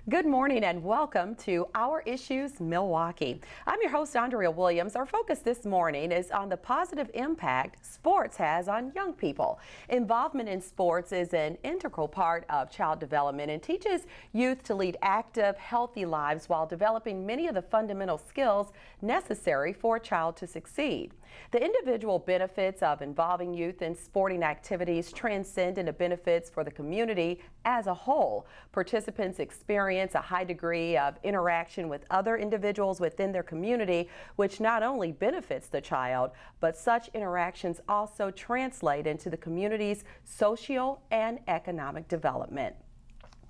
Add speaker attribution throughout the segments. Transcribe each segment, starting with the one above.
Speaker 1: Good morning and welcome to Our Issues Milwaukee. I'm your host, Andrea Williams. Our focus this morning is on the positive impact sports has on young people. Involvement in sports is an integral part of child development and teaches youth to lead active, healthy lives while developing many of the fundamental skills necessary for a child to succeed. The individual benefits of involving youth in sporting activities transcend into benefits for the community as a whole. Participants experience a high degree of interaction with other individuals within their community, which not only benefits the child, but such interactions also translate into the community's social and economic development.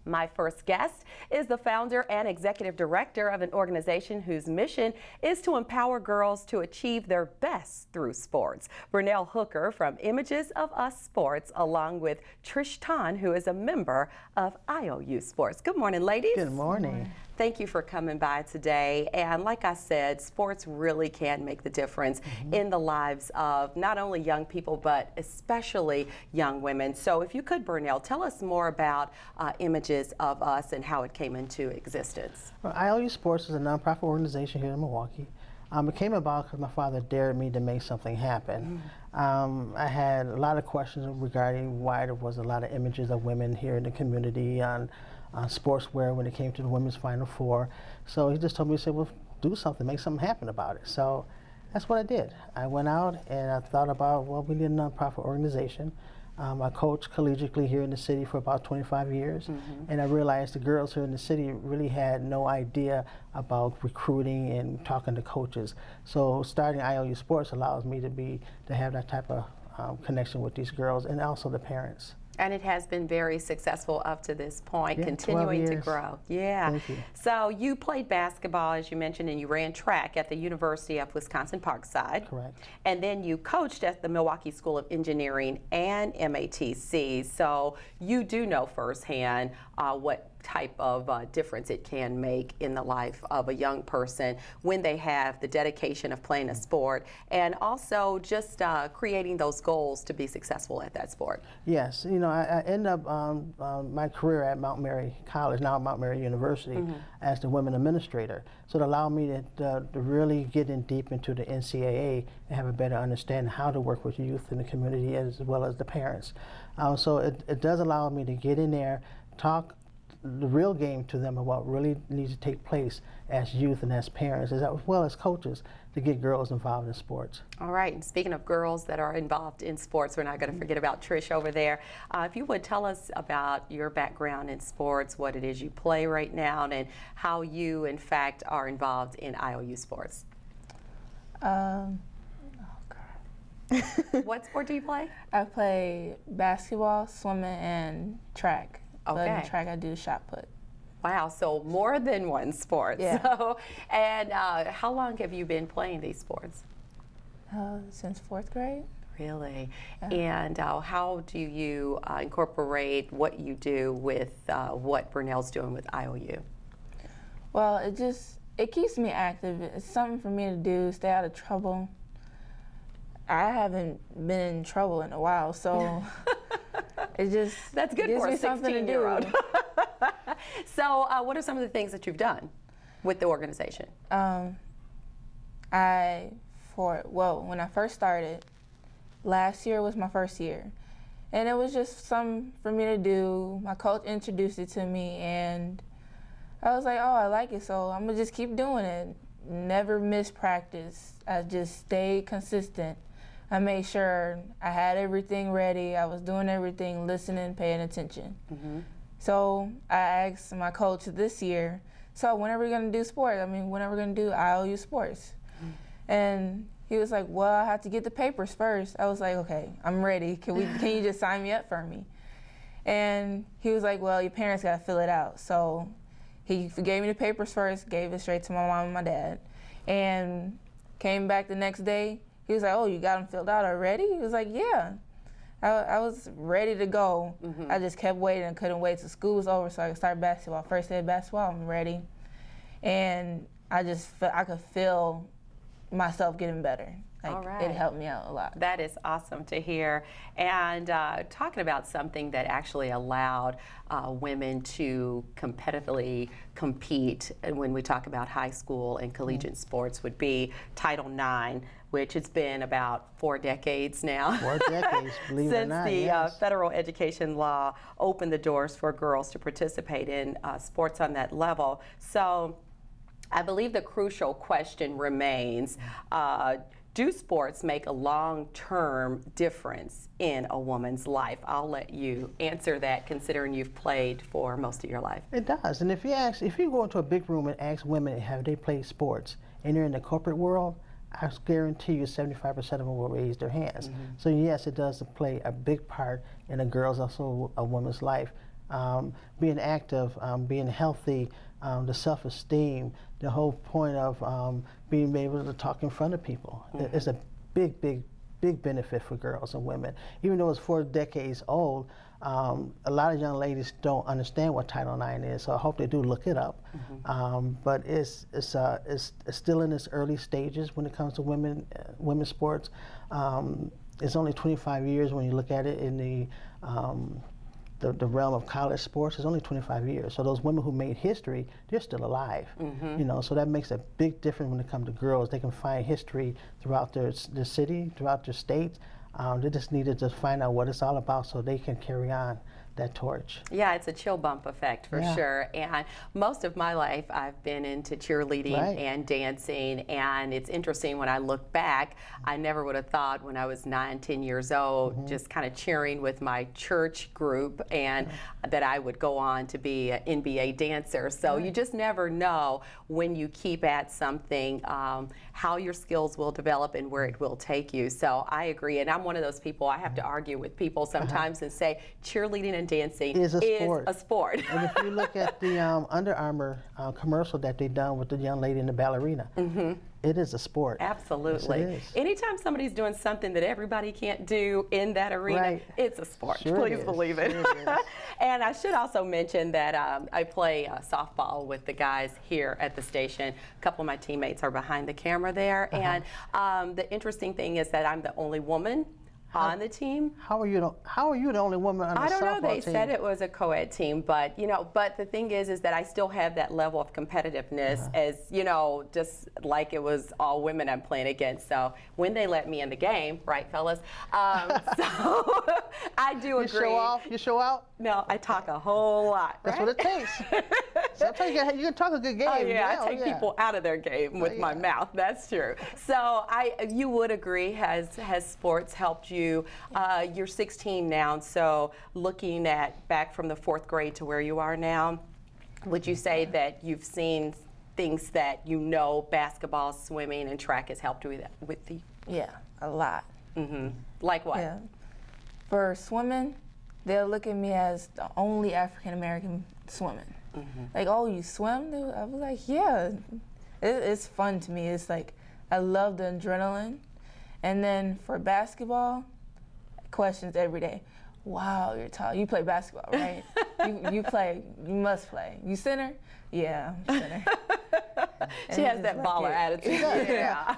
Speaker 1: My first guest is the founder and executive director of an organization whose mission is to empower girls to achieve their best through sports. Bernell Hooker from Images of Us Sports, along with Tryshtaun, who is a member of IOU Sports. Good morning, ladies.
Speaker 2: Good morning.
Speaker 1: Thank you for coming by today. And like I said, sports really can make the difference in the lives of not only young people, but especially young women. So if you could, Bernell, tell us more about Images of Us and how it came into existence.
Speaker 2: Well, IOU Sports is a nonprofit organization here in Milwaukee. It came about because my father dared me to make something happen. I had a lot of questions regarding why there was a lot of images of women here in the community on sportswear when it came to the women's Final Four. So he just told me, he said, well, do something, make something happen about it. So that's what I did. I went out and I thought about, well, we need a nonprofit organization. I coached collegiately here in the city for about 25 years, and I realized the girls here in the city really had no idea about recruiting and talking to coaches. So starting IOU Sports allows me to have that type of connection with these girls and also the parents.
Speaker 1: And it has been very successful up to this point,
Speaker 2: Yeah,
Speaker 1: continuing
Speaker 2: 12
Speaker 1: to
Speaker 2: years.
Speaker 1: grow. Yeah.
Speaker 2: Thank you.
Speaker 1: So you played basketball, as you mentioned, and you ran track at the University of Wisconsin-Parkside.
Speaker 2: Correct.
Speaker 1: And then you coached at the Milwaukee School of Engineering and MATC. So you do know firsthand what type of difference it can make in the life of a young person when they have the dedication of playing a sport and also just creating those goals to be successful at that sport.
Speaker 2: Yes, you know, I ended up my career at Mount Mary College, now Mount Mary University, as the women administrator. So it allowed me to really get in deep into the NCAA and have a better understanding how to work with youth in the community as well as the parents. So it does allow me to get in there, talk the real game to them about what really needs to take place as youth and as parents, as well as coaches, to get girls involved in sports.
Speaker 1: All right, and speaking of girls that are involved in sports, we're not going to forget about Trish over there. If you would tell us about your background in sports, what it is you play right now, and how you, in fact, are involved in IOU Sports.
Speaker 3: Oh God.
Speaker 1: What sport do you play?
Speaker 3: I play basketball, swimming, and track. But
Speaker 1: Okay.
Speaker 3: in track, I do shot put.
Speaker 1: Wow, so more than one sport.
Speaker 3: Yeah.
Speaker 1: So, and how long have you been playing these sports?
Speaker 3: Since 4th grade.
Speaker 1: Really?
Speaker 3: Yeah.
Speaker 1: And how do you incorporate what you do with what Bernell's doing with IOU?
Speaker 3: Well, it keeps me active. It's something for me to do, stay out of trouble. I haven't been in trouble in a while, so it just
Speaker 1: That's good
Speaker 3: gives
Speaker 1: for a
Speaker 3: me something to do.
Speaker 1: 16-year-old. So what are some of the things that you've done with the organization?
Speaker 3: When I first started, last year was my first year. And it was just something for me to do. My coach introduced it to me, and I was like, oh, I like it, so I'm gonna just keep doing it. Never miss practice. I just stayed consistent. I made sure I had everything ready. I was doing everything, listening, paying attention. So I asked my coach this year, so when are we gonna do sports? I mean, when are we gonna do IOU Sports? And he was like, well, I have to get the papers first. I was like, okay, I'm ready. Can you just sign me up for me? And he was like, well, your parents gotta fill it out. So he gave me the papers first, gave it straight to my mom and my dad, and came back the next day. He was like, oh, you got them filled out already? He was like, yeah. I was ready to go. I just kept waiting and couldn't wait till school was over so I could start basketball. First day of basketball, I'm ready. And I could feel myself getting better. Like,
Speaker 1: All right.
Speaker 3: it helped me out a lot.
Speaker 1: That is awesome to hear. And talking about something that actually allowed women to competitively compete, and when we talk about high school and collegiate sports, would be Title IX, which it's been about 4 decades now.
Speaker 2: 4 decades, believe it or not.
Speaker 1: Since the
Speaker 2: yes.
Speaker 1: federal education law opened the doors for girls to participate in sports on that level. So I believe the crucial question remains, do sports make a long-term difference in a woman's life? I'll let you answer that, considering you've played for most of your life.
Speaker 2: It does. And if you go into a big room and ask women have they played sports, and they're in the corporate world, I guarantee you 75% of them will raise their hands. So yes, it does play a big part in a girl's, also a woman's life. Being active, being healthy, the self-esteem, the whole point of being able to talk in front of people. It's a big, big, big benefit for girls and women. Even though it's 4 decades old, a lot of young ladies don't understand what Title IX is, so I hope they do look it up. But it's still in its early stages when it comes to women's sports. It's only 25 years when you look at it in the realm of college sports. It's only 25 years. So those women who made history, they're still alive. You know, so that makes a big difference when it comes to girls. They can find history throughout their city, throughout their state. They just need to just find out what it's all about so they can carry on that torch.
Speaker 1: Yeah, it's a chill bump effect for sure. And most of my life I've been into cheerleading and dancing, and it's interesting when I look back, I never would have thought when I was 9, 10 years old, just kind of cheering with my church group, and that I would go on to be an NBA dancer. So you just never know when you keep at something, how your skills will develop and where it will take you. So I agree, and I'm one of those people, I have to argue with people sometimes and say cheerleading and dancing
Speaker 2: is a
Speaker 1: sport.
Speaker 2: And if you look at the Under Armour commercial that they done with the young lady and the ballerina, it is a sport.
Speaker 1: Absolutely.
Speaker 2: Yes, it is.
Speaker 1: Anytime somebody's doing something that everybody can't do in that arena, it's a sport.
Speaker 2: Sure
Speaker 1: Please believe it.
Speaker 2: Sure
Speaker 1: And I should also mention that I play softball with the guys here at the station. A couple of my teammates are behind the camera there. And the interesting thing is that I'm the only woman on the team.
Speaker 2: How are you the only woman on the softball team?
Speaker 1: I don't know. They said it was a co-ed team, but but the thing is that I still have that level of competitiveness, as just like it was all women I'm playing against. So when they let me in the game, right, fellas? So I do agree.
Speaker 2: You show out.
Speaker 1: No, I talk a whole lot.
Speaker 2: That's what it takes. Sometimes you can talk a good game.
Speaker 1: Oh yeah, I take people out of their game with my mouth. That's true. So you would agree, has sports helped you? You're 16 now, so looking at back from the 4th grade to where you are now, would you say that you've seen things that basketball, swimming, and track has helped with you?
Speaker 3: Yeah, a lot.
Speaker 1: Like what?
Speaker 3: Yeah. For swimming, they'll look at me as the only African American swimming. Like, oh, you swim? I was like, yeah. It's fun to me. It's like, I love the adrenaline. And then for basketball, questions every day. Wow, you're tall. You play basketball, right? You must play. You center? Yeah, I'm center.
Speaker 1: She has that baller attitude.
Speaker 2: Yeah.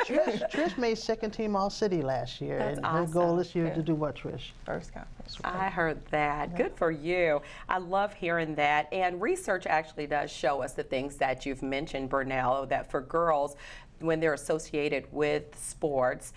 Speaker 2: Trish made 2nd team All-City last year.
Speaker 1: That's
Speaker 2: and
Speaker 1: awesome.
Speaker 2: her goal this year to do what, Trish?
Speaker 3: First conference.
Speaker 1: I heard that. Good for you. I love hearing that. And research actually does show us the things that you've mentioned, Bernell, that for girls, when they're associated with sports,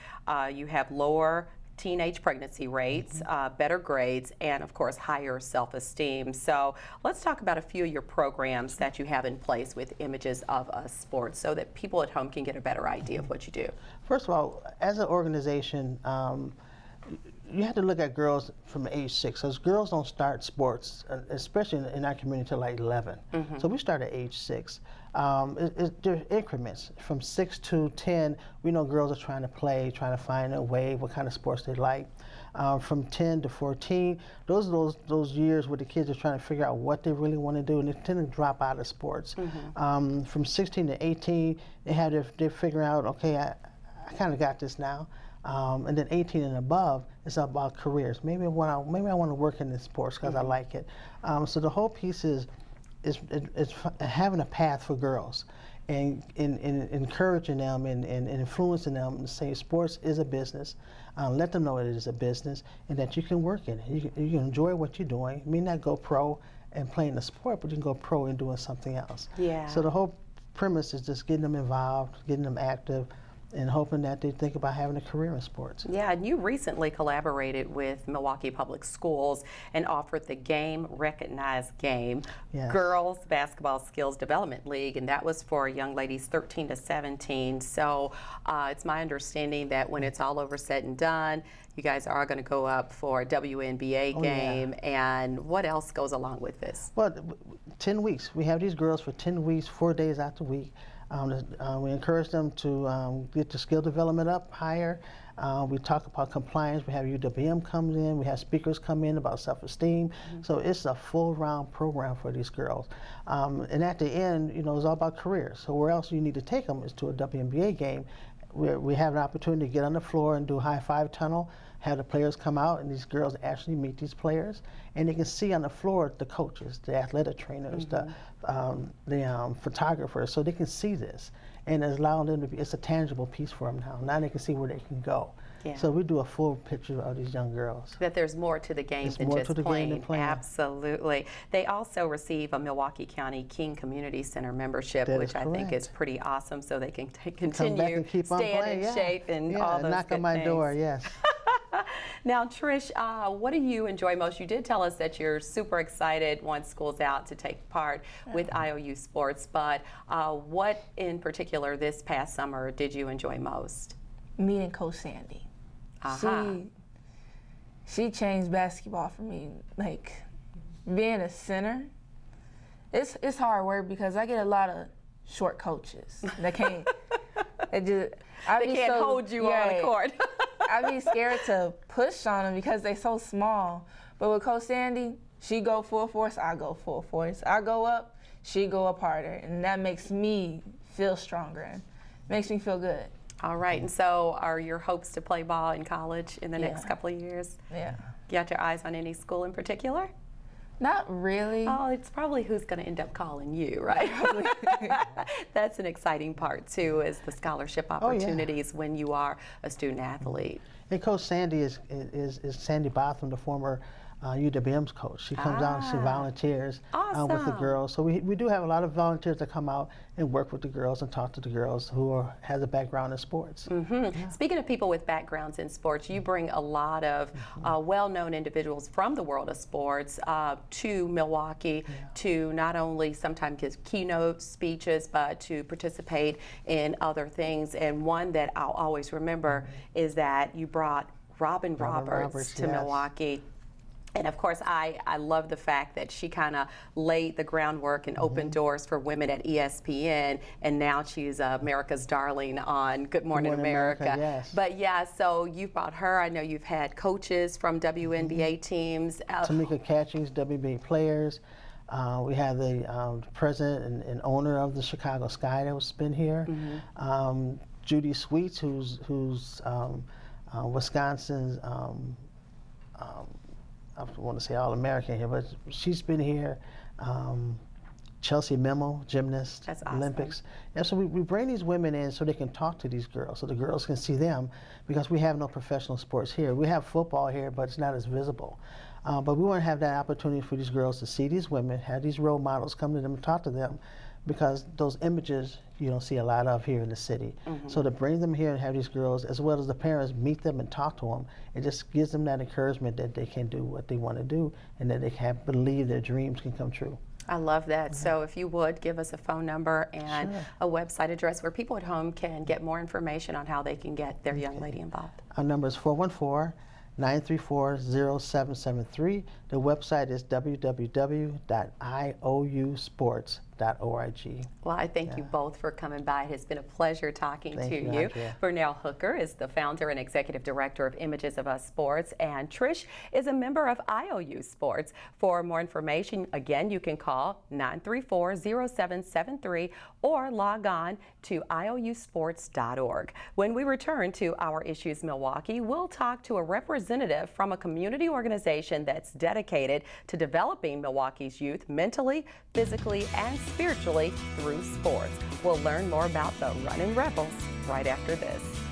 Speaker 1: you have lower teenage pregnancy rates, better grades, and of course higher self-esteem. So let's talk about a few of your programs that you have in place with Images of Us Sports so that people at home can get a better idea of what you do.
Speaker 2: First of all, as an organization, you have to look at girls from age 6, because girls don't start sports, especially in our community, until like 11. So we start at age 6. There are increments from 6 to 10. We know girls are trying to play, trying to find a way, what kind of sports they like. From 10 to 14, those are those years where the kids are trying to figure out what they really want to do, and they tend to drop out of sports. From 16 to 18, they're figuring out, okay, I kind of got this now. And then 18 and above, it's about careers. Maybe I want to work in this sports because I like it. So the whole piece is having a path for girls. and encouraging them and influencing them to say sports is a business. Let them know it is a business and that you can work in it. You can enjoy what you're doing. You may not go pro and playing the sport, but you can go pro and doing something else.
Speaker 1: Yeah.
Speaker 2: So the whole premise is just getting them involved, getting them active, and hoping that they think about having a career in sports.
Speaker 1: Yeah, and you recently collaborated with Milwaukee Public Schools and offered the Game Recognized Game
Speaker 2: Yes.
Speaker 1: Girls Basketball Skills Development League, and that was for young ladies 13 to 17. So it's my understanding that when it's all over said and done, you guys are going to go up for a WNBA game, and what else goes along with this?
Speaker 2: Well, 10 weeks. We have these girls for 10 weeks, 4 days out the week. We encourage them to get the skill development up higher. We talk about compliance. We have UWM comes in. We have speakers come in about self-esteem. So it's a full-round program for these girls. And at the end, it's all about careers. So where else you need to take them is to a WNBA game. We have an opportunity to get on the floor and do high-five tunnel, have the players come out, and these girls actually meet these players, and they can see on the floor the coaches, the athletic trainers, the photographers, so they can see this, and it's allowing them to be. It's a tangible piece for them now. Now they can see where they can go.
Speaker 1: Yeah.
Speaker 2: So we do a full picture of these young girls.
Speaker 1: That there's more to the game than just playing. Absolutely. They also receive a Milwaukee County King Community Center membership, which I think is pretty awesome, so they can continue staying in shape and all those
Speaker 2: knock on my door, yes.
Speaker 1: Now, Trish, what do you enjoy most? You did tell us that you're super excited once school's out to take part with IOU sports, but what in particular this past summer did you enjoy most?
Speaker 3: Meeting Coach Sandy. She changed basketball for me. Like, being a center, it's hard work because I get a lot of short coaches that can't. They can't hold you on the court. I'd be scared to push on them because they're so small. But with Coach Sandy, she go full force, I go full force. I go up, she go up harder, and that makes me feel stronger and makes me feel good.
Speaker 1: All right, and so are your hopes to play ball in college in the next couple of years?
Speaker 3: Yeah.
Speaker 1: You got your eyes on any school in particular?
Speaker 3: Not really.
Speaker 1: Oh, it's probably who's going to end up calling you, right? That's an exciting part, too, is the scholarship opportunities when you are a student athlete.
Speaker 2: And Coach Sandy is Sandy Botham, the former UWM's coach. She comes out and she volunteers with the girls. So we do have a lot of volunteers that come out and work with the girls and talk to the girls who has a background in sports.
Speaker 1: Speaking of people with backgrounds in sports, you bring a lot of well-known individuals from the world of sports to Milwaukee to not only sometimes give keynote speeches, but to participate in other things. And one that I'll always remember is that you brought Robin Roberts to Milwaukee. And of course, I love the fact that she kind of laid the groundwork and opened doors for women at ESPN, and now she's America's darling on Good Morning America.
Speaker 2: Yes.
Speaker 1: But yeah, so you brought her. I know you've had coaches from WNBA teams.
Speaker 2: Tamika Catchings, WNBA players. We have the president and owner of the Chicago Sky that's been here. Judy Sweets, who's Wisconsin's. I don't want to say All-American here, but she's been here. Chelsea Memo, gymnast,
Speaker 1: That's awesome.
Speaker 2: Olympics. And so we bring these women in so they can talk to these girls, so the girls can see them, because we have no professional sports here. We have football here, but it's not as visible. But we want to have that opportunity for these girls to see these women, have these role models come to them and talk to them, because those images you don't see a lot of here in the city. So to bring them here and have these girls, as well as the parents, meet them and talk to them, it just gives them that encouragement that they can do what they want to do and that they can believe their dreams can come true.
Speaker 1: I love that. So if you would, give us a phone number and a website address where people at home can get more information on how they can get their young lady involved.
Speaker 2: Our number is 414-934-0773. The website is www.iousports.org.
Speaker 1: Well, I thank you both for coming by. It has been a pleasure talking to you.
Speaker 2: Andrea.
Speaker 1: Bernell Hooker is the founder and executive director of Images of Us Sports, and Trish is a member of IOU Sports. For more information, again, you can call 934-0773 or log on to iousports.org. When we return to Our Issues Milwaukee, we'll talk to a representative representative from a community organization that's dedicated to developing Milwaukee's youth mentally, physically, and spiritually through sports. We'll learn more about the Running Rebels right after this.